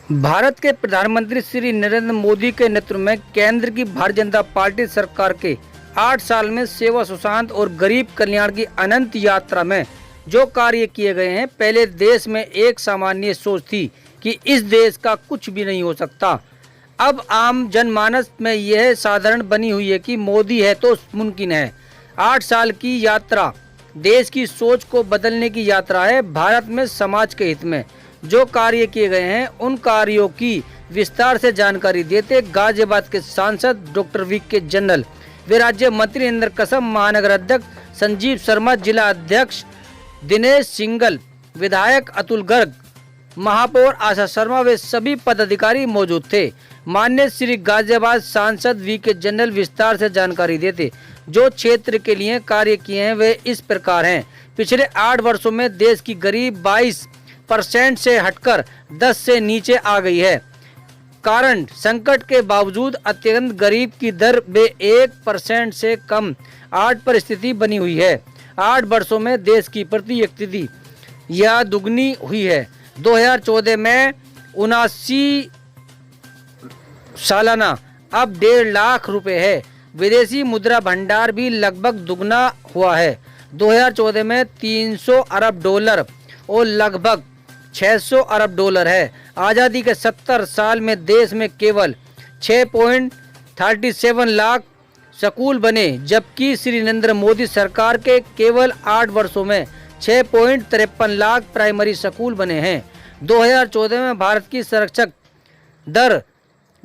भारत के प्रधानमंत्री श्री नरेंद्र मोदी के नेतृत्व में केंद्र की भारतीय जनता पार्टी सरकार के 8 साल में सेवा सुशांत और गरीब कल्याण की अनंत यात्रा में जो कार्य किए गए हैं, पहले देश में एक सामान्य सोच थी कि इस देश का कुछ भी नहीं हो सकता। अब आम जनमानस में यह साधारण बनी हुई है कि मोदी है तो मुमकिन है। 8 साल की यात्रा देश की सोच को बदलने की यात्रा है। भारत में समाज के हित में जो कार्य किए गए हैं, उन कार्यों की विस्तार से जानकारी देते गाजियाबाद के सांसद डॉक्टर वी.के. जंडल वे राज्य मंत्री इंद्र कसम, महानगर अध्यक्ष संजीव शर्मा, जिला अध्यक्ष दिनेश सिंगल, विधायक अतुल गर्ग, महापौर आशा शर्मा वे सभी पदाधिकारी मौजूद थे। माननीय श्री गाजियाबाद सांसद वी.के. जंडल विस्तार से जानकारी देते जो क्षेत्र के लिए कार्य किए हैं वे इस प्रकार हैं। पिछले 8 वर्षों में देश की गरीब 22% से हटकर 10 से नीचे आ गई है। कारण संकट के बावजूद अत्यंत गरीब की दर में 1% से कम 8 पर स्थिति बनी हुई है। 8 वर्षों में देश की प्रति व्यक्ति यह दुगनी हुई है। 2014 में 79 सालाना अब 1.5 लाख रुपए है। विदेशी मुद्रा भंडार भी लगभग दुगना हुआ है। 2014 में 300 अरब डॉलर और लगभग 600 अरब डॉलर है। आज़ादी के 70 साल में देश में केवल 6.37 लाख स्कूल बने, जबकि श्री नरेंद्र मोदी सरकार के केवल 8 वर्षों में 6.53 लाख प्राइमरी स्कूल बने हैं। 2014 में भारत की संरक्षक दर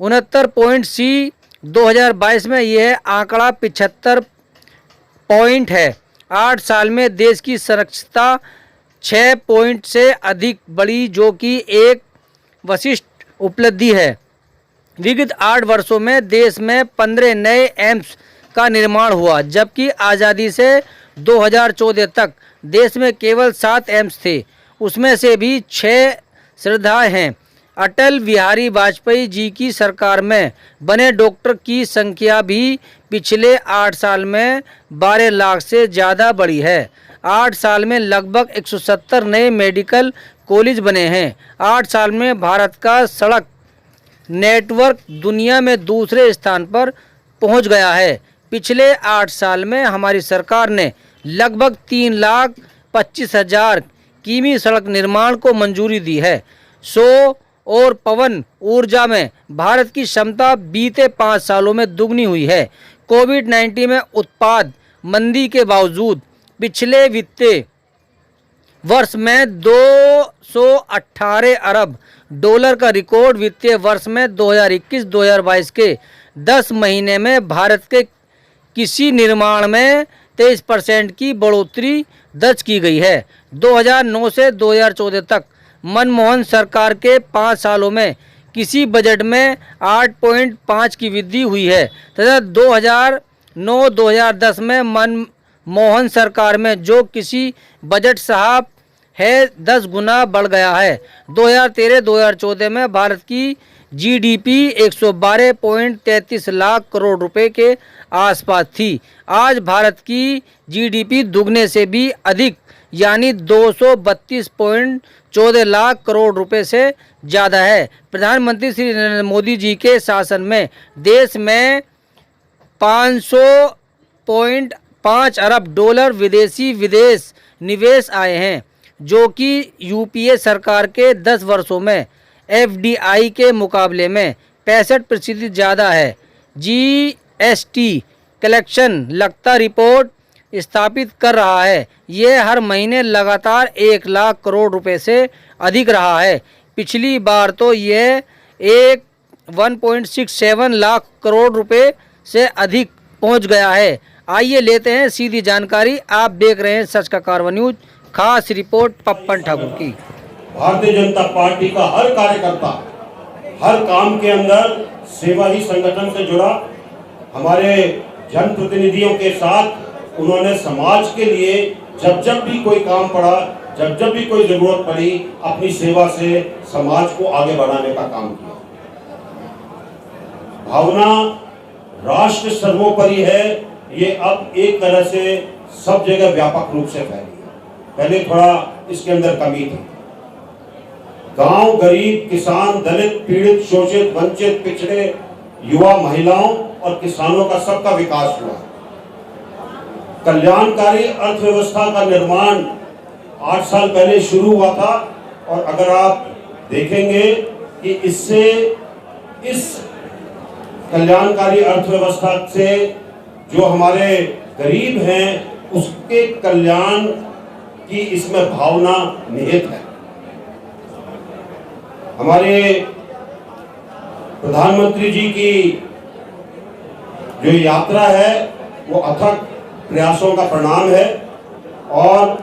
69 2022 में यह आंकड़ा 75 पॉइंट है। 8 साल में देश की संरक्षिता 6 पॉइंट से अधिक बढ़ी, जो कि एक विशिष्ट उपलब्धि है। विगत 8 वर्षों में देश में 15 नए एम्स का निर्माण हुआ, जबकि आज़ादी से 2014 तक देश में केवल 7 एम्स थे, उसमें से भी 6 सुविधाएं हैं। अटल बिहारी वाजपेयी जी की सरकार में बने डॉक्टर की संख्या भी पिछले 8 साल में 12 लाख से ज़्यादा बढ़ी है। 8 साल में लगभग 170 नए मेडिकल कॉलेज बने हैं। 8 साल में भारत का सड़क नेटवर्क दुनिया में दूसरे स्थान पर पहुंच गया है। पिछले 8 साल में हमारी सरकार ने लगभग 3,25,000 किमी सड़क निर्माण को मंजूरी दी है। सौर और पवन ऊर्जा में भारत की क्षमता बीते 5 सालों में दुगनी हुई है। कोविड-19 में उत्पाद मंदी के बावजूद पिछले वित्तीय वर्ष में 218 अरब डॉलर का रिकॉर्ड वित्तीय वर्ष में 2021-2022 के 10 महीने में भारत के किसी निर्माण में 23% की बढ़ोतरी दर्ज की गई है। 2009 से 2014 तक मनमोहन सरकार के 5 सालों में किसी बजट में 8.5 की वृद्धि हुई है तथा 2009-2010 में मनमोहन सरकार में जो किसी बजट साहब है 10 गुना बढ़ गया है। 2013-2014 में भारत की जीडीपी 112.33 लाख करोड़ रुपए के आसपास थी। आज भारत की जीडीपी दुगने से भी अधिक यानी 232.14 लाख करोड़ रुपए से ज़्यादा है। प्रधानमंत्री श्री नरेंद्र मोदी जी के शासन में देश में 500.5 अरब डॉलर विदेशी विदेश निवेश आए हैं, जो कि यूपीए सरकार के 10 वर्षों में एफडीआई के मुकाबले में 65% ज़्यादा है। जीएसटी कलेक्शन लगातार रिपोर्ट स्थापित कर रहा है। यह हर महीने लगातार 1 लाख करोड़ रुपए से अधिक रहा है। पिछली बार तो यह 1.67 लाख करोड़ रुपए से अधिक पहुंच गया है। आइए लेते हैं सीधी जानकारी। आप देख रहे हैं सच का कारवा न्यूज। खास रिपोर्ट पप्पन ठाकुर की। भारतीय जनता पार्टी का हर कार्यकर्ता हर काम के अंदर सेवा ही संगठन से जुड़ा। हमारे जनप्रतिनिधियों के साथ उन्होंने समाज के लिए जब जब भी कोई काम पड़ा, जब जब भी कोई जरूरत पड़ी, अपनी सेवा से समाज को आगे बढ़ाने का काम किया। भावना राष्ट्र सर्वोपरि है, ये अब एक तरह से सब जगह व्यापक रूप से फैली है। पहले थोड़ा इसके अंदर कमी थी। गांव, गरीब, किसान, दलित, पीड़ित, शोषित, वंचित, पिछड़े, युवा, महिलाओं और किसानों का सबका विकास हुआ। कल्याणकारी अर्थव्यवस्था का निर्माण 8 साल पहले शुरू हुआ था और अगर आप देखेंगे कि इससे, इस कल्याणकारी अर्थव्यवस्था से जो हमारे गरीब हैं उसके कल्याण की इसमें भावना निहित है। हमारे प्रधानमंत्री जी की जो यात्रा है वो अथक प्रयासों का परिणाम है और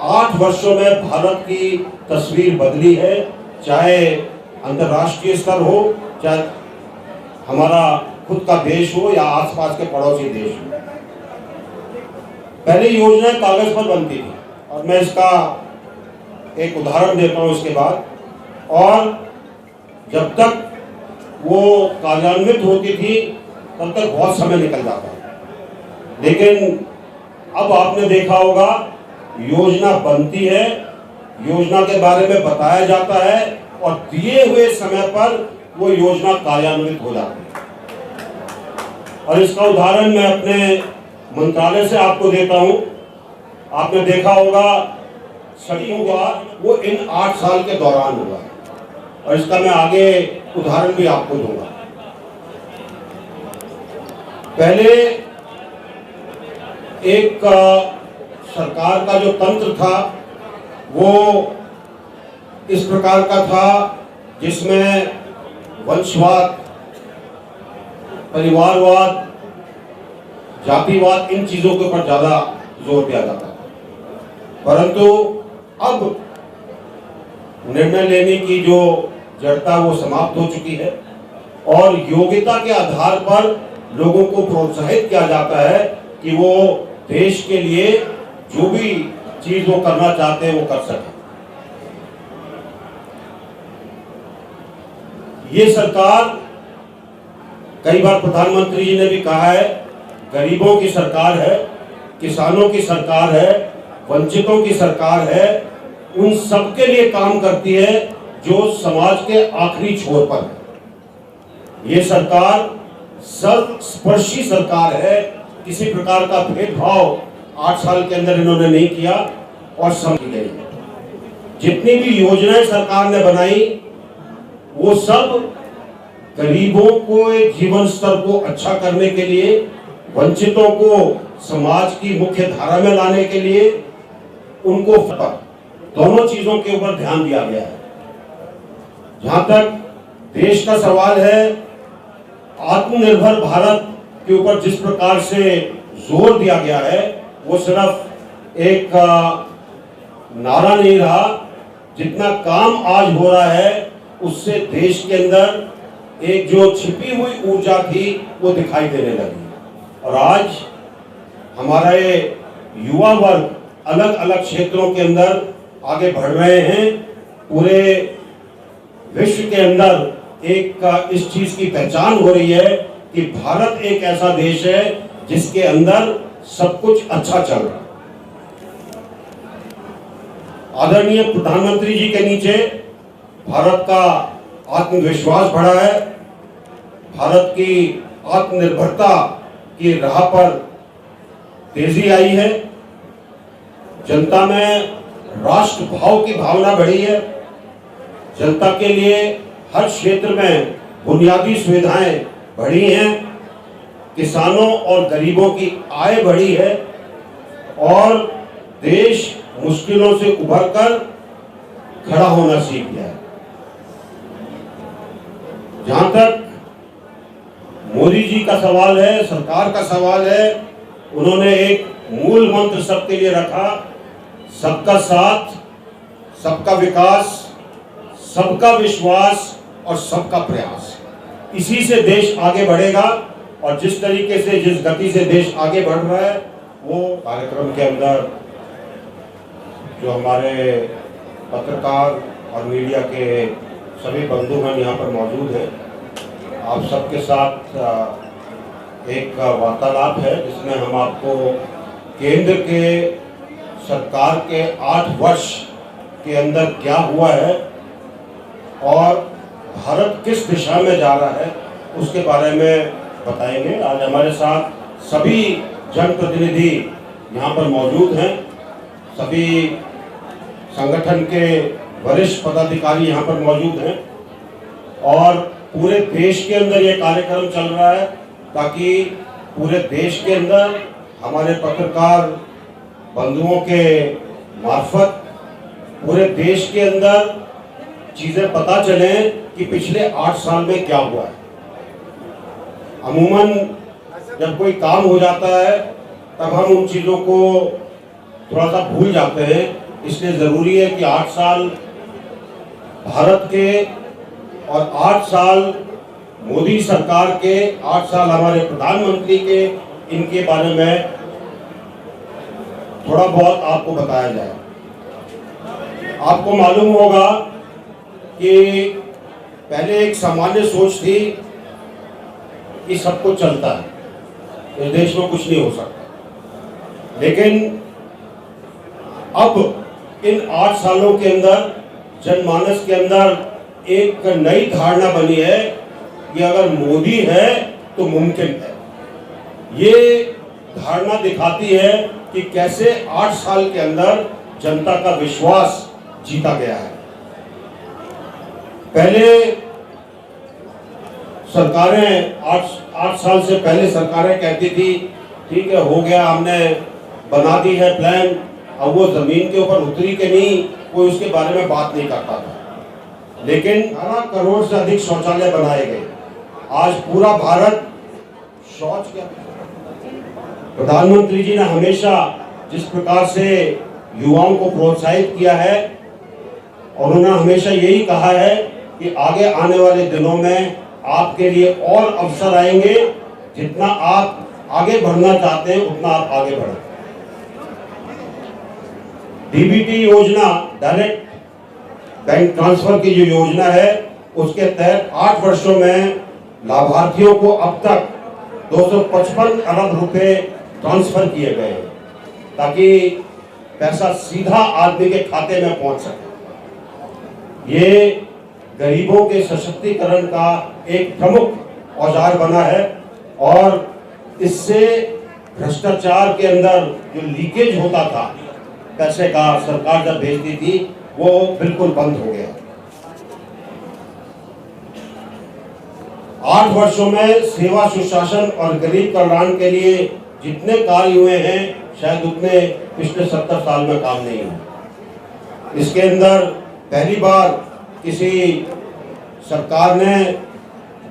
8 वर्षों में भारत की तस्वीर बदली है, चाहे अंतर्राष्ट्रीय स्तर हो, चाहे हमारा खुद का देश हो या आसपास के पड़ोसी देश हो। पहले योजनाएं कागज पर बनती थी और मैं इसका एक उदाहरण देता हूं इसके बाद, और जब तक वो कार्यान्वित होती थी तब तक बहुत समय निकल जाता, लेकिन अब आपने देखा होगा योजना बनती है, योजना के बारे में बताया जाता है और दिए हुए समय पर वो योजना कार्यान्वित हो जाती है। और इसका उदाहरण मैं अपने मंत्रालय से आपको देता हूं। आपने देखा होगा सभी हुआ वो इन 8 साल के दौरान हुआ और इसका मैं आगे उदाहरण भी आपको दूंगा। पहले एक सरकार का जो तंत्र था वो इस प्रकार का था जिसमें वंशवाद, परिवारवाद, जातिवाद, इन चीजों के ऊपर ज्यादा जोर दिया जाता था। परंतु अब निर्णय लेने की जो जड़ता वो समाप्त हो चुकी है और योग्यता के आधार पर लोगों को प्रोत्साहित किया जाता है कि वो देश के लिए जो भी चीज वो करना चाहते हैं वो कर सके। ये सरकार, कई बार प्रधानमंत्री जी ने भी कहा है, गरीबों की सरकार है, किसानों की सरकार है, वंचितों की सरकार है, उन सबके लिए काम करती है जो समाज के आखिरी छोर पर है। ये सरकार सर्वस्पर्शी सरकार है, किसी प्रकार का भेदभाव 8 साल के अंदर इन्होंने नहीं किया और समझी गई। जितनी भी योजनाएं सरकार ने बनाई वो सब गरीबों को जीवन स्तर को अच्छा करने के लिए, वंचितों को समाज की मुख्य धारा में लाने के लिए, उनको दोनों चीजों के ऊपर ध्यान दिया गया है। जहां तक देश का सवाल है, आत्मनिर्भर भारत के ऊपर जिस प्रकार से जोर दिया गया है वो सिर्फ एक नारा नहीं रहा, जितना काम आज हो रहा है उससे देश के अंदर एक जो छिपी हुई ऊर्जा थी वो दिखाई देने लगी और आज हमारा ये युवा वर्ग अलग अलग क्षेत्रों के अंदर आगे बढ़ रहे हैं। पूरे विश्व के अंदर एक इस चीज की पहचान हो रही है कि भारत एक ऐसा देश है जिसके अंदर सब कुछ अच्छा चल रहा है। आदरणीय प्रधानमंत्री जी के नीचे भारत का आत्मविश्वास बढ़ा है, भारत की आत्मनिर्भरता की राह पर तेजी आई है, जनता में राष्ट्र भाव की भावना बढ़ी है, जनता के लिए हर क्षेत्र में बुनियादी सुविधाएं बढ़ी हैं, किसानों और गरीबों की आय बढ़ी है और देश मुश्किलों से उभरकर खड़ा होना सीख गया है। जहां तक मोदी जी का सवाल है, सरकार का सवाल है, उन्होंने एक मूल मंत्र सबके लिए रखा, सबका साथ, सबका विकास, सबका विश्वास और सबका प्रयास। इसी से देश आगे बढ़ेगा और जिस तरीके से, जिस गति से देश आगे बढ़ रहा है वो कार्यक्रम के अंदर जो हमारे पत्रकार और मीडिया के सभी बंधुगण यहाँ पर मौजूद हैं, आप सबके साथ एक वार्तालाप है जिसमें हम आपको केंद्र के सरकार के 8 वर्ष के अंदर क्या हुआ है और भारत किस दिशा में जा रहा है उसके बारे में बताएंगे। आज हमारे साथ सभी जनप्रतिनिधि यहाँ पर मौजूद हैं, सभी संगठन के वरिष्ठ पदाधिकारी यहाँ पर मौजूद हैं और पूरे देश के अंदर ये कार्यक्रम चल रहा है ताकि पूरे देश के अंदर हमारे पत्रकार बंधुओं के मार्फत पूरे देश के अंदर चीजें पता चले कि पिछले 8 साल में क्या हुआ है। अमूमन जब कोई काम हो जाता है तब हम उन चीजों को थोड़ा सा भूल जाते हैं, इसलिए जरूरी है कि 8 साल भारत के और 8 साल मोदी सरकार के, 8 साल हमारे प्रधानमंत्री के, इनके बारे में थोड़ा बहुत आपको बताया जाए। आपको मालूम होगा कि पहले एक सामान्य सोच थी कि सब कुछ चलता है, इस देश में कुछ नहीं हो सकता, लेकिन अब इन 8 सालों के अंदर जनमानस के अंदर एक नई धारणा बनी है कि अगर मोदी है तो मुमकिन है। ये धारणा दिखाती है कि कैसे 8 साल के अंदर जनता का विश्वास जीता गया है। पहले सरकारें 8 साल से पहले सरकारें कहती थी ठीक है, हो गया, हमने बना दी है प्लान, अब वो जमीन के ऊपर उतरी के नहीं, कोई उसके बारे में बात नहीं करता था। लेकिन 18 करोड़ से अधिक शौचालय बनाए गए। आज पूरा भारत शौच के, प्रधानमंत्री जी ने हमेशा जिस प्रकार से युवाओं को प्रोत्साहित किया है और उन्होंने हमेशा यही कहा है कि आगे आने वाले दिनों में आपके लिए और अवसर आएंगे, जितना आप आगे बढ़ना चाहते हैं उतना आप आगे बढ़ें। डीबीटी योजना, डायरेक्ट बैंक ट्रांसफर की जो योजना है, उसके तहत 8 वर्षों में लाभार्थियों को अब तक 255 अरब रुपए ट्रांसफर किए गए हैं ताकि पैसा सीधा आदमी के खाते में पहुंच सके। ये गरीबों के सशक्तिकरण का एक प्रमुख औजार बना है और इससे भ्रष्टाचार के अंदर जो लीकेज होता था पैसे का, सरकार जब भेजती थी, वो बिल्कुल बंद हो गया। 8 वर्षों में सेवा, सुशासन और गरीब कल्याण के लिए जितने कार्य हुए हैं शायद उतने पिछले 70 साल में काम नहीं हुए। इसके अंदर पहली बार किसी सरकार ने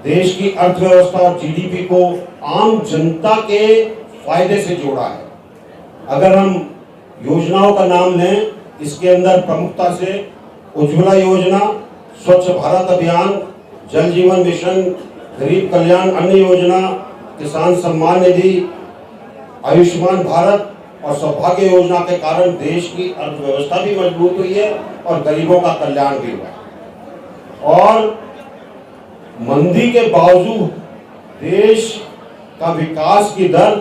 देश की अर्थव्यवस्था और जीडीपी को आम जनता के फायदे से जोड़ा है। अगर हम योजनाओं का नाम लें, इसके अंदर प्रमुखता से उज्ज्वला योजना, स्वच्छ भारत अभियान, जल जीवन मिशन, गरीब कल्याण अन्न योजना, किसान सम्मान निधि, आयुष्मान भारत और सौभाग्य योजना के कारण देश की अर्थव्यवस्था भी मजबूत हुई है और गरीबों का कल्याण भी हुआ। और मंदी के बावजूद देश का विकास की दर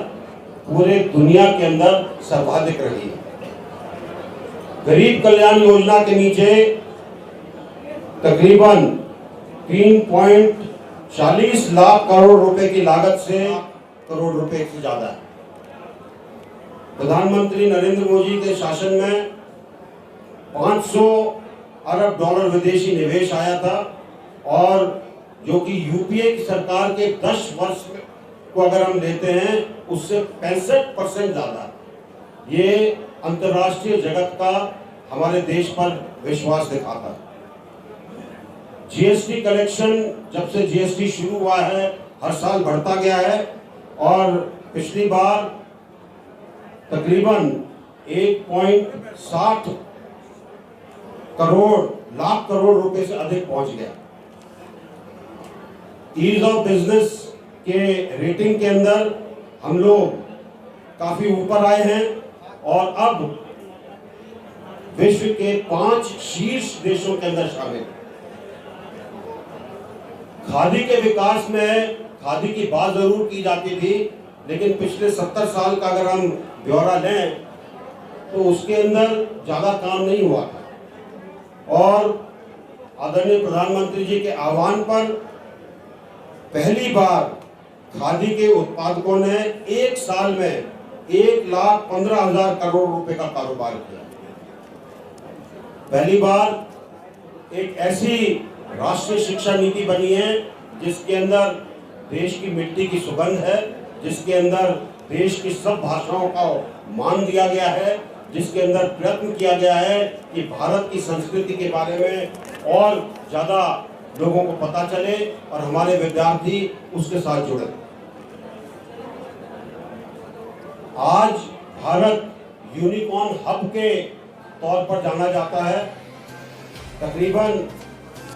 पूरे दुनिया के अंदर सर्वाधिक रही है। गरीब कल्याण योजना के नीचे तकरीबन 3.40 लाख करोड़ रुपए की लागत से करोड़ रुपए से ज्यादा है। प्रधानमंत्री नरेंद्र मोदी के शासन में 500 अरब डॉलर विदेशी निवेश आया था और जो कि यूपीए की सरकार के 10 वर्ष को अगर हम लेते हैं उससे 65% ज्यादा। ये अंतर्राष्ट्रीय जगत का हमारे देश पर विश्वास दिखाता है। जीएसटी कलेक्शन जब से जीएसटी शुरू हुआ है हर साल बढ़ता गया है और पिछली बार तकरीबन 1.60 लाख करोड़ रुपए से अधिक पहुंच गया। ईज ऑफ बिजनेस के रेटिंग के अंदर हम लोग काफी ऊपर आए हैं और अब विश्व के 5 शीर्ष देशों के अंदर शामिल। खादी के विकास में खादी की बात जरूर की जाती थी, लेकिन पिछले 70 साल का अगर हम ब्यौरा लें तो उसके अंदर ज्यादा काम नहीं हुआ था। और आदरणीय प्रधानमंत्री जी के आह्वान पर पहली बार खादी के उत्पादकों ने एक साल में 1,15,000 करोड़ रुपए का कारोबार किया। पहली बार एक ऐसी राष्ट्रीय शिक्षा नीति बनी है जिसके अंदर देश की मिट्टी की सुगंध है, जिसके अंदर देश की सब भाषाओं का मान दिया गया है, जिसके अंदर प्रयत्न किया गया है कि भारत की संस्कृति के बारे में और ज़्यादा लोगों को पता चले और हमारे विद्यार्थी उसके साथ जुड़े। आज भारत यूनिकॉर्न हब के तौर पर जाना जाता है। तकरीबन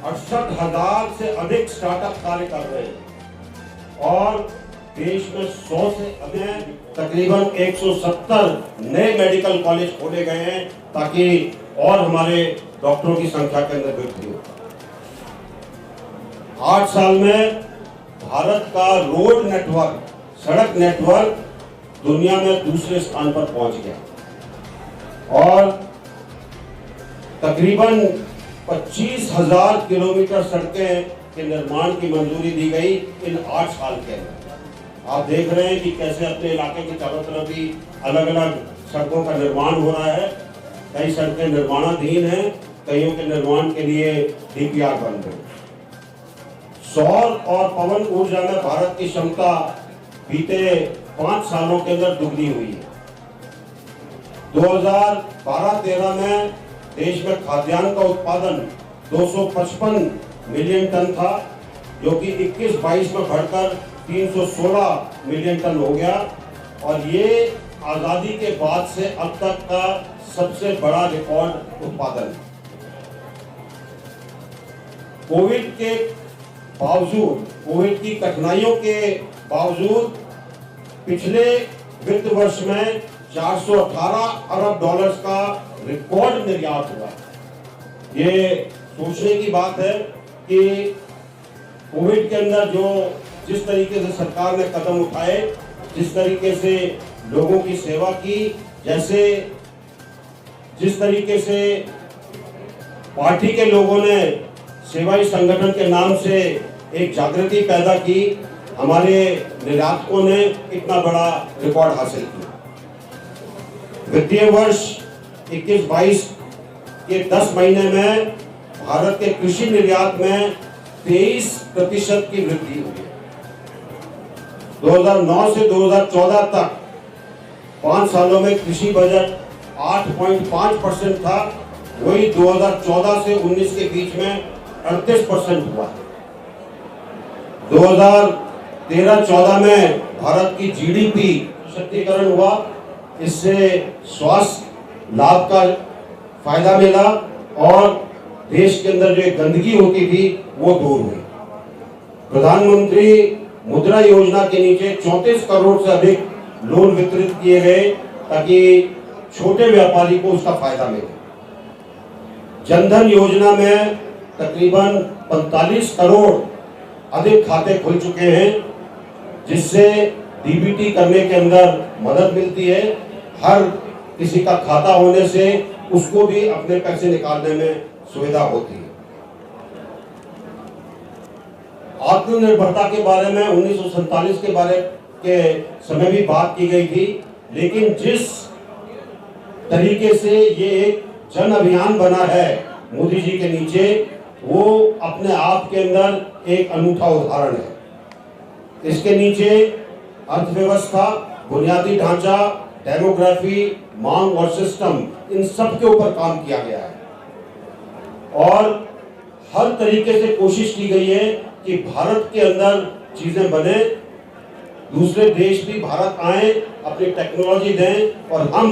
68,000 से अधिक स्टार्टअप कार्य कर रहे हैं और देश में 100 से अधिक तकरीबन 170 नए मेडिकल कॉलेज खोले गए हैं ताकि और हमारे डॉक्टरों की संख्या के अंदर वृद्धि हो। 8 साल में भारत का रोड नेटवर्क, सड़क नेटवर्क दुनिया में दूसरे स्थान पर पहुंच गया और तकरीबन 25,000 किलोमीटर सड़कें के निर्माण की मंजूरी दी गई इन 8 साल के अंदर। आप देख रहे हैं कि कैसे अपने इलाके के चारों तरफ भी अलग अलग सड़कों का निर्माण हो रहा है। कई सड़कें निर्माणाधीन हैं, कईयों के निर्माण के लिए डीपीआर बन गए। सौर और पवन ऊर्जा में भारत की क्षमता बीते 5 सालों के अंदर दुगनी हुई है। 2012-13 में देश में खाद्यान्न का उत्पादन 255 मिलियन टन था, जो कि 21-22 में बढ़कर 316 मिलियन टन हो गया और ये आजादी के बाद से अब तक का सबसे बड़ा रिकॉर्ड उत्पादन। कोविड के बावजूद, कोविड की कठिनाइयों के बावजूद पिछले वित्त वर्ष में 418 अरब डॉलर्स का रिकॉर्ड निर्यात हुआ। ये सोचने की बात है कि कोविड के अंदर जिस तरीके से सरकार ने कदम उठाए, जिस तरीके से लोगों की सेवा की, जिस तरीके से पार्टी के लोगों ने सेवाई संगठन के नाम से एक जागृति पैदा की, हमारे निर्यातकों ने इतना बड़ा रिकॉर्ड हासिल किया। वित्तीय वर्ष 21-22 के 10 महीने में भारत के कृषि निर्यात में 23% की वृद्धि हुई। 2009 से 2014 तक 5 सालों में कृषि बजट 8.5% था, वही 2014 से 19 के बीच में 38% हुआ। 2013-14 में भारत की जीडीपी सशक्तिकरण हुआ, इससे स्वास्थ्य लाभ का फायदा मिला और देश के अंदर जो गंदगी होती थी वो दूर हुई। प्रधानमंत्री मुद्रा योजना के नीचे 34 करोड़ से अधिक लोन वितरित किए गए ताकि छोटे व्यापारी को उसका फायदा मिले। जनधन योजना में तकरीबन 45 करोड़ अधिक खाते खुल चुके हैं, जिससे डीबीटी करने के अंदर मदद मिलती है। हर किसी का खाता होने से उसको भी अपने पैसे निकालने में सुविधा होती है। आत्मनिर्भरता के बारे में 1947 के समय भी बात की गई थी, लेकिन जिस तरीके से ये एक जन अभियान बना है मोदी जी के नीचे, वो अपने आप के अंदर एक अनूठा उदाहरण है। इसके नीचे अर्थव्यवस्था, बुनियादी ढांचा, डेमोग्राफी, मांग और सिस्टम, इन सब के ऊपर काम किया गया है और हर तरीके से कोशिश की गई है कि भारत के अंदर चीजें बने, दूसरे देश भी भारत आए, अपनी टेक्नोलॉजी दें और हम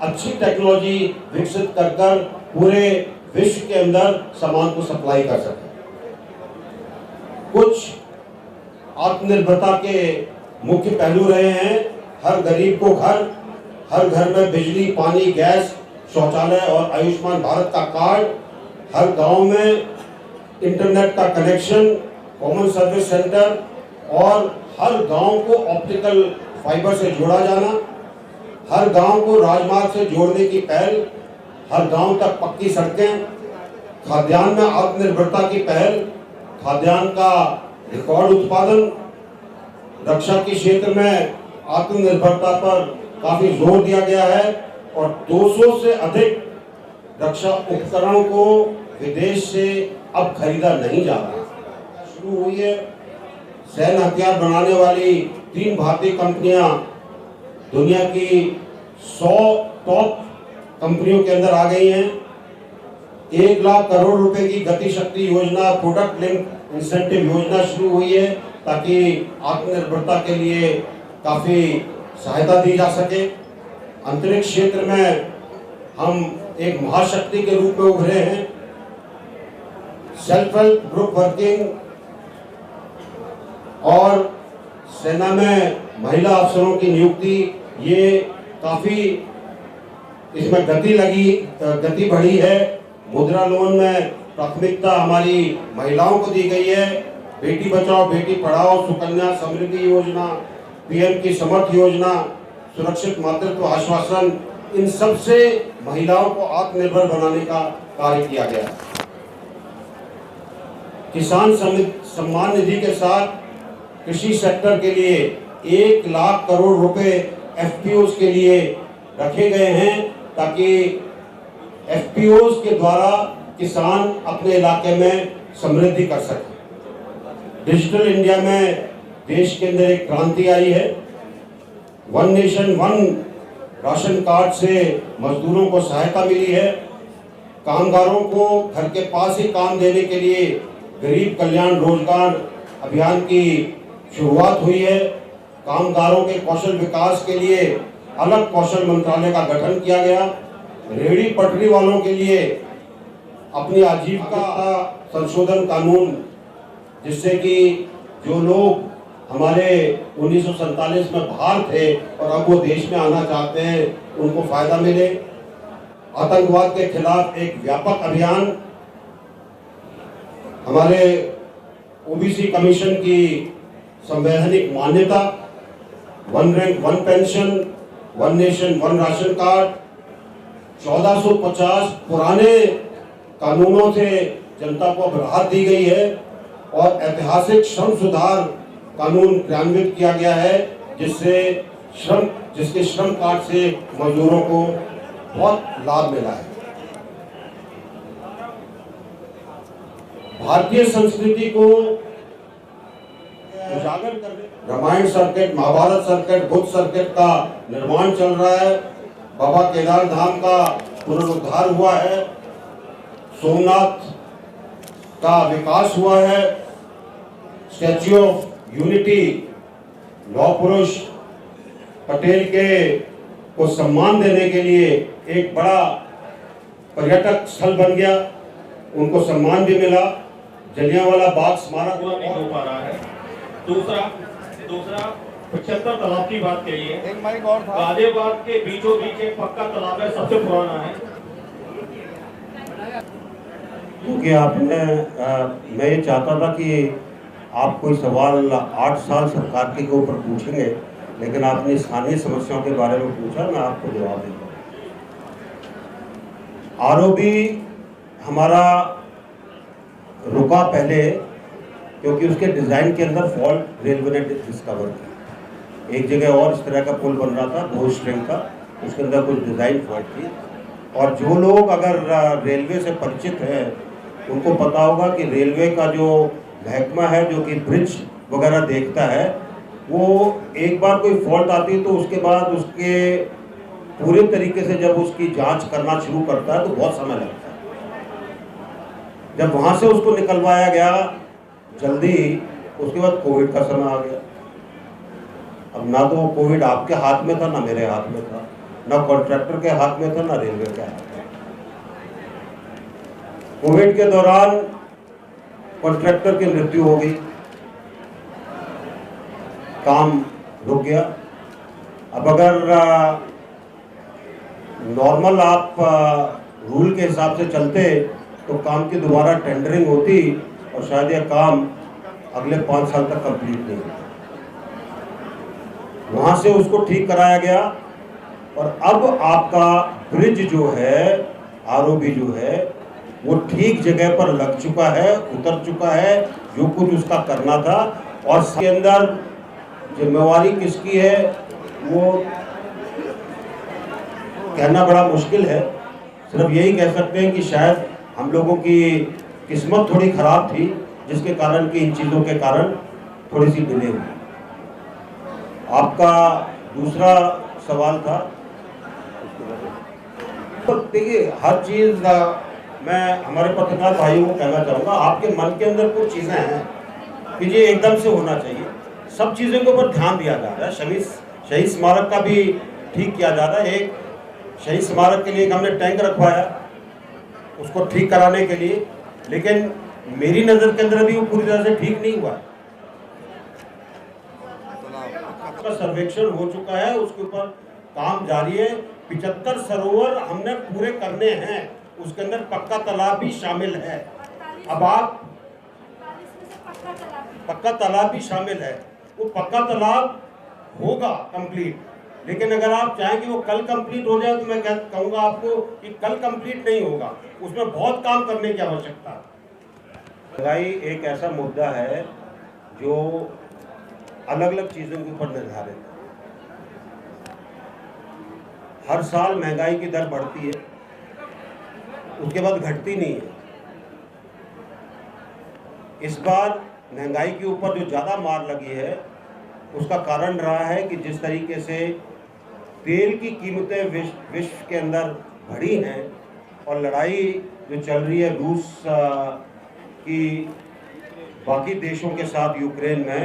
अच्छी टेक्नोलॉजी विकसित कर पूरे विश्व के अंदर सामान को सप्लाई कर सकें। कुछ आत्मनिर्भरता के मुख्य पहलू रहे हैं। हर गरीब को घर, हर घर में बिजली, पानी, गैस, शौचालय और आयुष्मान भारत का कार्ड, हर गांव में इंटरनेट का कनेक्शन, कॉमन सर्विस सेंटर और हर गांव को ऑप्टिकल फाइबर से जोड़ा जाना, हर गांव को राजमार्ग से जोड़ने की पहल, हर गांव तक पक्की सड़कें, खाद्यान्न में आत्मनिर्भरता की पहल, खाद्यान्न का रिकॉर्ड उत्पादन, रक्षा के क्षेत्र में आत्मनिर्भरता पर काफी जोर दिया गया है और 200 से अधिक रक्षा उपकरणों को विदेश से अब खरीदा नहीं जा रहा। शुरू हुई है। सैन्य हथियार बनाने वाली 3 भारतीय कंपनियां दुनिया की 100 टॉप कंपनियों के अंदर आ गई हैं। 1 लाख करोड़ रुपए की गति शक्ति योजना, प्रोडक्ट लिंक इंसेंटिव योजना शुरू हुई है ताकि आत्मनिर्भरता के लिए काफी सहायता दी जा सके। अंतरिक्ष क्षेत्र में हम एक महाशक्ति के रूप में उभरे हैं। सेल्फ हेल्प ग्रुप वर्किंग और सेना में महिला अफसरों की नियुक्ति, ये काफी इसमें गति बढ़ी है। मुद्रा लोन में प्राथमिकता हमारी महिलाओं को दी गई है। बेटी बचाओ बेटी पढ़ाओ, सुकन्या समृद्धि योजना, पीएम की समर्थ योजना, सुरक्षित मातृत्व आश्वासन, इन सब से महिलाओं को आत्मनिर्भर बनाने का कार्य किया गया है। किसान सम्मान निधि के साथ कृषि सेक्टर के लिए 1 लाख करोड़ रुपए एफपीओज के लिए रखे गए हैं ताकि एफपीओज के द्वारा किसान अपने इलाके में समृद्धि कर सके। डिजिटल इंडिया में देश के अंदर एक क्रांति आई है। 1 नेशन 1 राशन कार्ड से मजदूरों को सहायता मिली है। कामगारों को घर के पास ही काम देने के लिए गरीब कल्याण रोजगार अभियान की शुरुआत हुई है। कामगारों के कौशल विकास के लिए अलग कौशल मंत्रालय का गठन किया गया। रेहड़ी पटरी वालों के लिए अपनी आजीविका संशोधन कानून, जिससे कि जो लोग हमारे 1947 में बाहर थे और अब वो देश में आना चाहते हैं, उनको फायदा मिले। आतंकवाद के खिलाफ एक व्यापक अभियान, हमारे ओबीसी कमीशन की संवैधानिक मान्यता, 1 rank 1 pension, 1 nation 1 ration card, 1450 पुराने कानूनों से जनता को अब राहत दी गई है और ऐतिहासिक श्रम सुधार कानून क्रियान्वित किया गया है, जिसके श्रम कार्ड से मजदूरों को बहुत लाभ मिला है। भारतीय संस्कृति को उजागर करने, Ramayana circuit, Mahabharata circuit, Buddha circuit का निर्माण चल रहा है। बाबा केदार धाम का पुनरुद्धार हुआ है। सोमनाथ का विकास हुआ है। स्टैच्यू ऑफ यूनिटी लौह पुरुष पटेल को सम्मान देने के लिए एक बड़ा पर्यटक स्थल बन गया, उनको सम्मान भी मिला। जलियांवाला बाग स्मारक नहीं हो पा रहा है। दूसरा 75 तालाब की बात कही है। एक माइक और था। गाजियाबाद के बीचों बीच एक पक्का तालाब है, सबसे पुराना है। क्योंकि आपने मैं ये चाहता था कि आप कोई सवाल 8 साल सरकार के ऊपर पूछेंगे, लेकिन आपने स्थानीय समस्याओं के बारे में पूछा, मैं आपको जवाब देता हूँ। आरओबी हमारा रुका पहले क्योंकि उसके डिज़ाइन के अंदर फॉल्ट रेलवे ने डिस्कवर किया। एक जगह और इस तरह का पुल बन रहा था, 2 स्ट्रिंग का, उसके अंदर कुछ डिज़ाइन फॉल्ट थी। और जो लोग अगर रेलवे से परिचित हैं उनको पता होगा कि रेलवे का जो महकमा है जो कि ब्रिज वगैरह देखता है, वो एक बार कोई फॉल्ट आती है तो उसके बाद उसके पूरे तरीके से जब उसकी जांच करना शुरू करता है तो बहुत समय लगता है। जब वहाँ से उसको निकलवाया गया जल्दी, उसके बाद कोविड का समय आ गया। अब ना तो वो कोविड आपके हाथ में था, ना मेरे हाथ में था, ना कॉन्ट्रैक्टर के हाथ में था, ना रेलवे के हाथ में। कोविड के दौरान कॉन्ट्रैक्टर की मृत्यु हो गई, काम रुक गया। अब अगर नॉर्मल आप रूल के हिसाब से चलते तो काम की दोबारा टेंडरिंग होती और शायद यह काम अगले 5 साल तक कंप्लीट नहीं होता। वहाँ से उसको ठीक कराया गया और अब आपका ब्रिज जो है, आरओबी जो है, वो ठीक जगह पर लग चुका है, उतर चुका है, जो कुछ उसका करना था। और इसके अंदर जिम्मेवारी किसकी है वो कहना बड़ा मुश्किल है। सिर्फ यही कह सकते हैं कि शायद हम लोगों की किस्मत थोड़ी खराब थी, जिसके कारण कि इन चीज़ों के कारण थोड़ी सी डिले हुई। आपका दूसरा सवाल था, तो देखिए हर चीज़ मैं हमारे पत्रकार भाइयों को कहना चाहूँगा, आपके मन के अंदर कुछ चीज़ें हैं कि ये एकदम से होना चाहिए। सब चीज़ों के ऊपर ध्यान दिया जा रहा है। शहीद स्मारक का भी ठीक किया जा रहा है। एक शहीद स्मारक के लिए हमने टैंक रखवाया उसको ठीक कराने के लिए, लेकिन मेरी नज़र के अंदर अभी वो पूरी तरह से ठीक नहीं हुआ है। उसका सर्वेक्षण हो चुका है, उसके ऊपर काम जारी है। 75 सरोवर हमने पूरे करने हैं, उसके अंदर पक्का तालाब भी शामिल है। अब आप पक्का तालाब भी शामिल है, वो पक्का तालाब होगा कंप्लीट, लेकिन अगर आप चाहें कि वो कल कंप्लीट हो जाए तो मैं कहूँगा आपको कि कल कंप्लीट नहीं होगा, उसमें बहुत काम करने की आवश्यकता है। महंगाई एक ऐसा मुद्दा है जो अलग अलग चीज़ों के ऊपर निर्धारित है। हर साल महंगाई की दर बढ़ती है, उसके बाद घटती नहीं है। इस बार महंगाई के ऊपर जो ज़्यादा मार लगी है उसका कारण रहा है कि जिस तरीके से तेल की कीमतें विश्व के अंदर बढ़ी हैं और लड़ाई जो चल रही है रूस की बाकी देशों के साथ यूक्रेन में,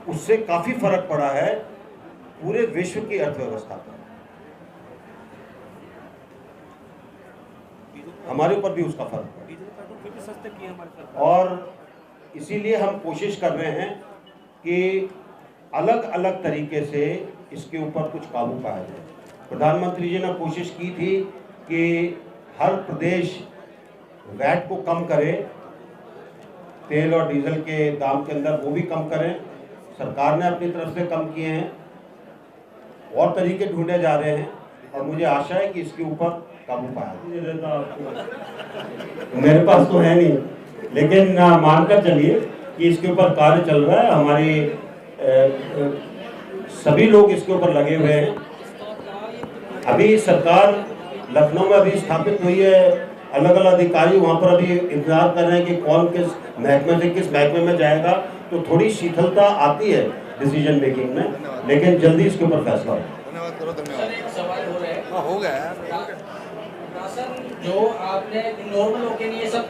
उससे काफ़ी फर्क पड़ा है पूरे विश्व की अर्थव्यवस्था पर। हमारे ऊपर भी उसका फर्क पड़ा और इसीलिए हम कोशिश कर रहे हैं कि अलग अलग तरीके से इसके ऊपर कुछ काबू पाया जाए। प्रधानमंत्री जी ने कोशिश की थी कि हर प्रदेश वैट को कम करे, तेल और डीजल के दाम के अंदर वो भी कम करें। सरकार ने अपनी तरफ से कम किए हैं और तरीके ढूंढे जा रहे हैं और मुझे आशा है कि इसके ऊपर काबू पाया जाए। मेरे पास तो है नहीं, लेकिन मानकर चलिए कि इसके ऊपर कार्य चल रहा है। हमारी सभी लोग इसके ऊपर लगे हुए हैं। अभी सरकार लखनऊ में अभी स्थापित हुई है, अलग अलग अधिकारी वहाँ पर अभी इंतजार कर रहे हैं कि कौन किस महकमे से किस महकमे में जाएगा, तो थोड़ी शिथिलता आती है डिसीजन मेकिंग में, लेकिन जल्दी इसके ऊपर फैसला होगा। राशन जो आपने नॉर्मल लोगों के लिए सब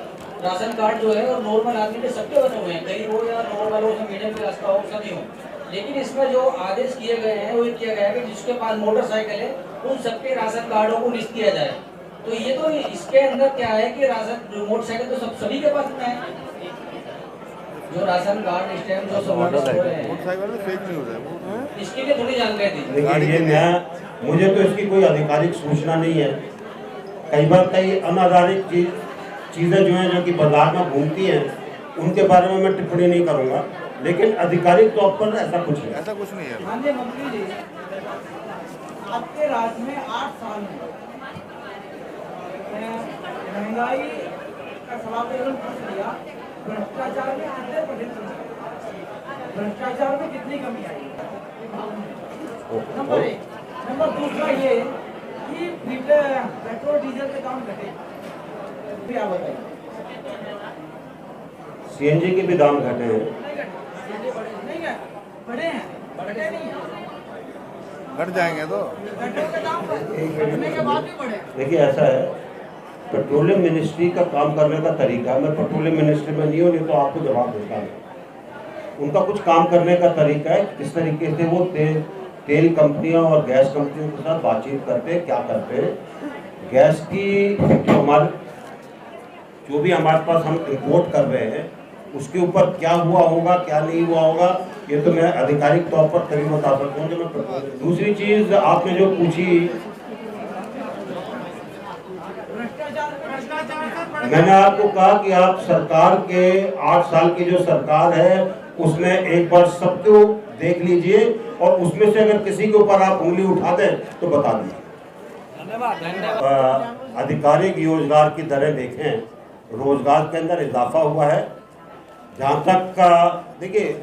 राशन कार्ड जो है और नॉर्मल आदमी के सबके बने हुए हैं, गरीब हो या नॉर्मल हो, मीडियम क्लास का हो, सभी हो। लेकिन इसमें जो आदेश किए गए हैं वो ये किया गया है कि जिसके पास मोटरसाइकिल है उन सबके राशन कार्डों को लिस्ट किया जाए। तो ये तो इसके अंदर क्या है कि राशन मोटरसाइकिल तो सभी के पास में है, जो राशन कार्ड स्टैम्प जो सब इसके लिए थोड़ी जानकारी दी। देखिए मुझे तो इसकी कोई आधिकारिक सूचना नहीं है। कई बार कई अनाधिकारिक चीज़ें जो हैं जो कि बाजार में घूमती हैं उनके बारे में मैं टिप्पणी नहीं करूंगा, लेकिन आधिकारिक तौर पर ऐसा कुछ नहीं है। माननीय मंत्री जी, आपके राज्य में 8 साल में महंगाई का सवाल पूछ लिया, भ्रष्टाचार में कितने %, भ्रष्टाचार में कितनी कमी आई? नंबर 1। नंबर दूसरा ये कि पेट्रोल डीजल के दाम घटे, भी आप बताइए। सीएनजी के भी दाम घटे हैं? नहीं है, बढ़े हैं, बढ़े नहीं है। घट जाएंगे तो पेट्रोल के दाम घटने के बाद भी बढ़े। देखिए ऐसा है, पेट्रोलियम मिनिस्ट्री का काम करने का तरीका, मैं पेट्रोलियम मिनिस्ट्री में नहीं हूँ, नहीं तो आपको जवाब देता हूँ। उनका कुछ काम करने का तरीका है, किस तरीके से वो तेल कंपनियों और गैस कंपनियों के साथ बातचीत करते हैं, क्या करते हैं। गैस की जो भी हमारे पास हम इंपोर्ट कर रहे हैं उसके ऊपर क्या हुआ होगा, क्या नहीं हुआ होगा, ये तो मैं आधिकारिक तौर पर तभी बता सकता हूँ कि मैं। दूसरी चीज़ आपने जो पूछी, मैंने आपको कहा कि आप सरकार के 8 साल की जो सरकार है उसमें एक बार सबको देख लीजिए और उसमें से अगर किसी के ऊपर आप उंगली उठा दें तो बता दीजिए। धन्यवाद। आधिकारिक रोजगार की दरें देखें, रोजगार के अंदर इजाफा हुआ है। जहाँ तक देखिए,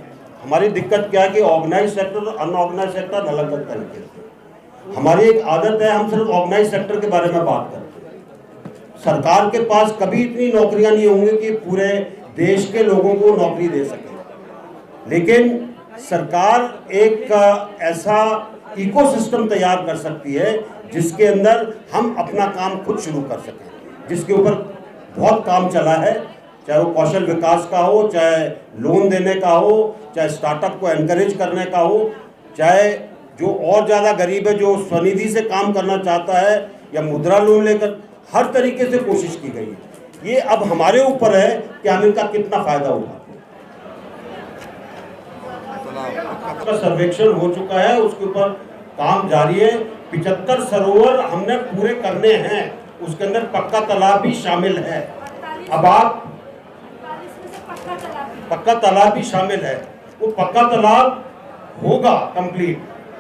हमारी दिक्कत क्या है कि ऑर्गेनाइज सेक्टर और अनऑर्गेनाइज सेक्टर अलग अलग तरीके से। हमारी एक आदत है, हम सिर्फ ऑर्गेनाइज सेक्टर के बारे में बात करते हैं। सरकार के पास कभी इतनी नौकरियां नहीं होंगी कि पूरे देश के लोगों को नौकरी दे सके, लेकिन सरकार एक ऐसा इकोसिस्टम तैयार कर सकती है जिसके अंदर हम अपना काम खुद शुरू कर सकें, जिसके ऊपर बहुत काम चला है, चाहे वो कौशल विकास का हो, चाहे लोन देने का हो, चाहे स्टार्टअप को एनकरेज करने का हो, चाहे जो और ज़्यादा गरीब है जो स्वनिधि से काम करना चाहता है या मुद्रा लोन लेकर, हर तरीके से कोशिश की गई है। ये अब हमारे ऊपर है कि हम इनका कितना फ़ायदा उठाते हैं। का सर्वेक्षण हो चुका है, उसके ऊपर काम जारी है। 75 सरोवर हमने पूरे करने हैं, उसके अंदर पक्का तालाब भी शामिल है। अब आप पक्का तालाब भी शामिल है, वो पक्का तालाब होगा कंप्लीट,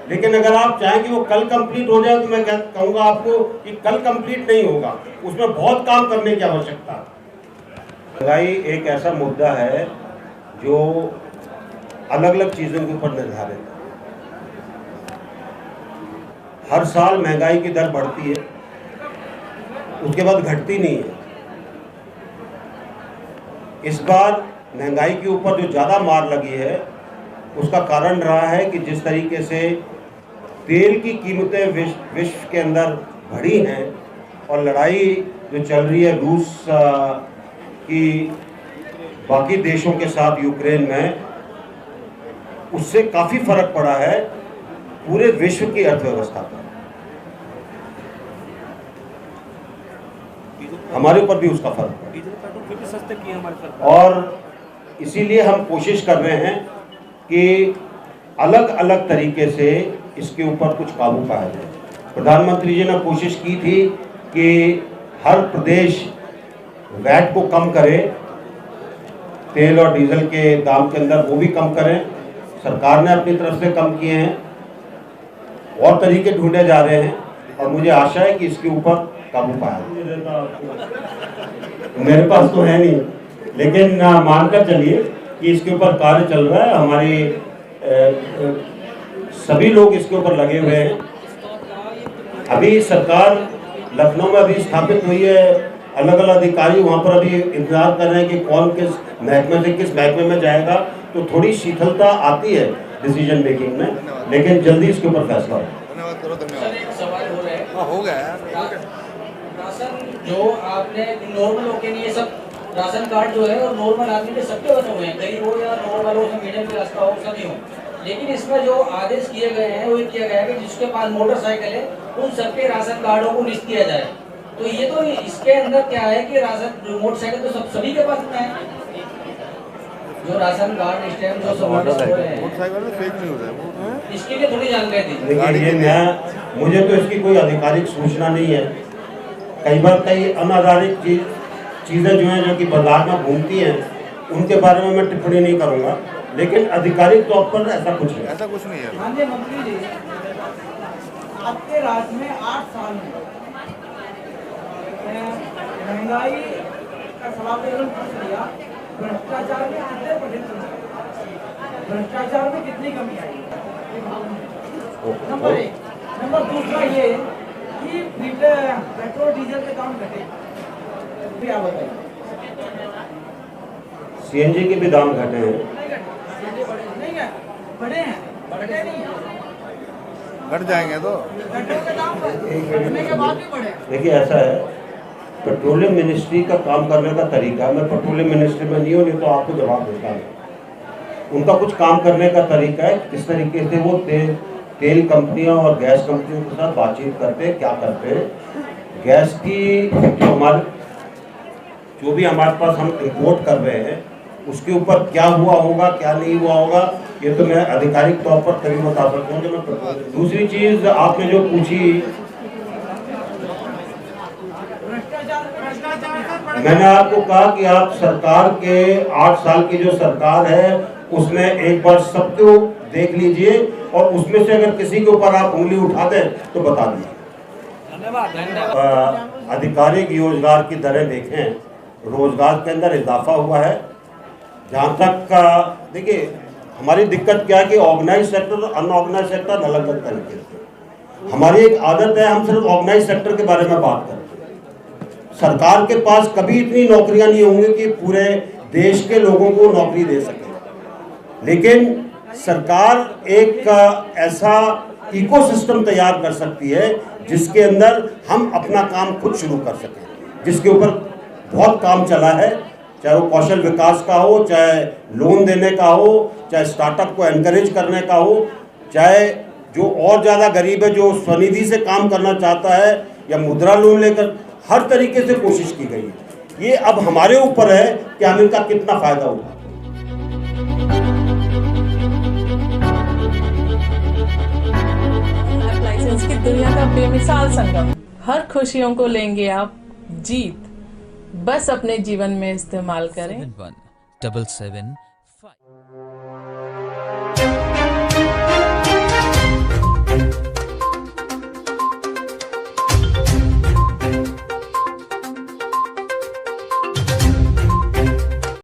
लेकिन अगर आप चाहें कि वो कल कंप्लीट हो जाए तो मैं कहूँगा आपको कि कल कंप्लीट नहीं होगा, उसमें बहुत काम करने की आवश्यकता है। महंगाई एक ऐसा मुद्दा है जो अलग अलग चीज़ों के ऊपर निर्धारित है। हर साल महंगाई की दर बढ़ती है, उसके बाद घटती नहीं है। इस बार महंगाई के ऊपर जो ज़्यादा मार लगी है उसका कारण रहा है कि जिस तरीके से तेल की कीमतें विश्व के अंदर बढ़ी हैं और लड़ाई जो चल रही है रूस की बाकी देशों के साथ यूक्रेन में, उससे काफ़ी फर्क पड़ा है पूरे विश्व की अर्थव्यवस्था पर। हमारे ऊपर भी उसका फर्क पड़ा और इसीलिए हम कोशिश कर रहे हैं कि अलग अलग तरीके से इसके ऊपर कुछ काबू पाया जाए। प्रधानमंत्री जी ने कोशिश की थी कि हर प्रदेश वैट को कम करे, तेल और डीजल के दाम के अंदर वो भी कम करें। सरकार ने अपनी तरफ से कम किए हैं, और तरीके ढूंढे जा रहे हैं और मुझे आशा है कि इसके ऊपर काबू पाया। मेरे पास तो है नहीं, लेकिन मानकर चलिए कि इसके ऊपर कार्य चल रहा है। हमारे सभी लोग इसके ऊपर लगे हुए हैं। अभी सरकार लखनऊ में अभी स्थापित हुई है, अलग अलग अधिकारी वहाँ पर अभी इंतजार कर रहे हैं कि कौन किस महकमे से किस महकमे में जाएगा, तो थोड़ी शीतलता आती है डिसीजन मेकिंग में, लेकिन जल्दी इसके ऊपर फैसला होगा। सर, एक सवाल हो रहा है। हो गया राशन जो आपने नॉर्मल लोगों के लिए सब राशन कार्ड जो है और नॉर्मल आदमी के सबके बने हुए हैं, गरीब हो या नॉर्मल हो, मीडियम क्लास का हो, सभी हो, लेकिन इसमें जो आदेश किए गए हैं वो ये किया गया है कि जिसके पास मोटरसाइकिल है उन सबके राशन कार्डों को लिस्ट किया जाए। तो ये तो इसके अंदर क्या है कि राशन मोटरसाइकिल तो सभी के पास में है, जो राशन कार्ड स्टैम्प जो सब मोटरसाइकिल में फेक न्यूज़ है, इसके लिए थोड़ी जानकारी दी। देखिए, ये नया, मुझे तो इसकी कोई आधिकारिक सूचना नहीं है। कई बार कई अनाधारित चीज़ें जो हैं जो कि बाजार में घूमती हैं, उनके बारे में मैं टिप्पणी नहीं करूँगा, लेकिन आधिकारिक तौर पर ऐसा कुछ नहीं है। हाँ जी मंत्री जी, आपके राज्य में 8 साल में महंगाई का सवाल पूछ लिया, भ्रष्टाचार में 80%, भ्रष्टाचार में कितनी कमी आई? नंबर 1। नंबर दूसरा ये कि पेट्रोल डीजल के दाम घटे, क्या बताइए? सीएनजी के भी दाम घटे हैं। नहीं है, बढ़े हैं, बढ़े नहीं हैं। घट जाएंगे तो पेट्रोल के दाम घटने के बाद भी बढ़े। देखिए, ऐसा है, पेट्रोलियम मिनिस्ट्री का काम करने का तरीका, मैं पेट्रोलियम मिनिस्ट्री में नहीं हूँ, नहीं तो आपको जवाब देता हूँ। उनका कुछ काम करने का तरीका है, किस तरीके से वो तेल कंपनियों और गैस कंपनियों के साथ बातचीत करते हैं, क्या करते हैं। गैस की जो भी हमारे पास हम इम्पोर्ट कर रहे हैं उसके ऊपर क्या हुआ होगा, क्या नहीं हुआ होगा, ये तो मैं आधिकारिक तौर पर कभी बता सकता हूँ। दूसरी चीज़ आपने जो पूछी, मैंने आपको कहा कि आप सरकार के 8 साल की जो सरकार है उसमें एक बार सबको देख लीजिए और उसमें से अगर किसी के ऊपर आप उंगली उठा दें तो बता दीजिए। आधिकारिक रोजगार की दरें देखें, रोजगार के अंदर इजाफा हुआ है। जहाँ तक देखिए हमारी दिक्कत क्या है कि ऑर्गेनाइज सेक्टर और अनऑर्गेनाइज सेक्टर अलग अलग तरीके से। हमारी एक आदत है, हम सिर्फ ऑर्गेनाइज सेक्टर के बारे में बात करते हैं। सरकार के पास कभी इतनी नौकरियां नहीं होंगी कि पूरे देश के लोगों को नौकरी दे सके, लेकिन सरकार एक ऐसा इकोसिस्टम तैयार कर सकती है जिसके अंदर हम अपना काम खुद शुरू कर सकें, जिसके ऊपर बहुत काम चला है, चाहे वो कौशल विकास का हो, चाहे लोन देने का हो, चाहे स्टार्टअप को एनकरेज करने का हो, चाहे जो और ज़्यादा गरीब है जो स्वनिधि से काम करना चाहता है या मुद्रा लोन लेकर, हर तरीके से कोशिश की गई है। ये अब हमारे ऊपर है कि हम इनका कितना फ़ायदा उठाएं। लाइसेंस की दुनिया का बेमिसाल संगम, हर खुशियों को लेंगे आप जीत, बस अपने जीवन में इस्तेमाल करें। 7177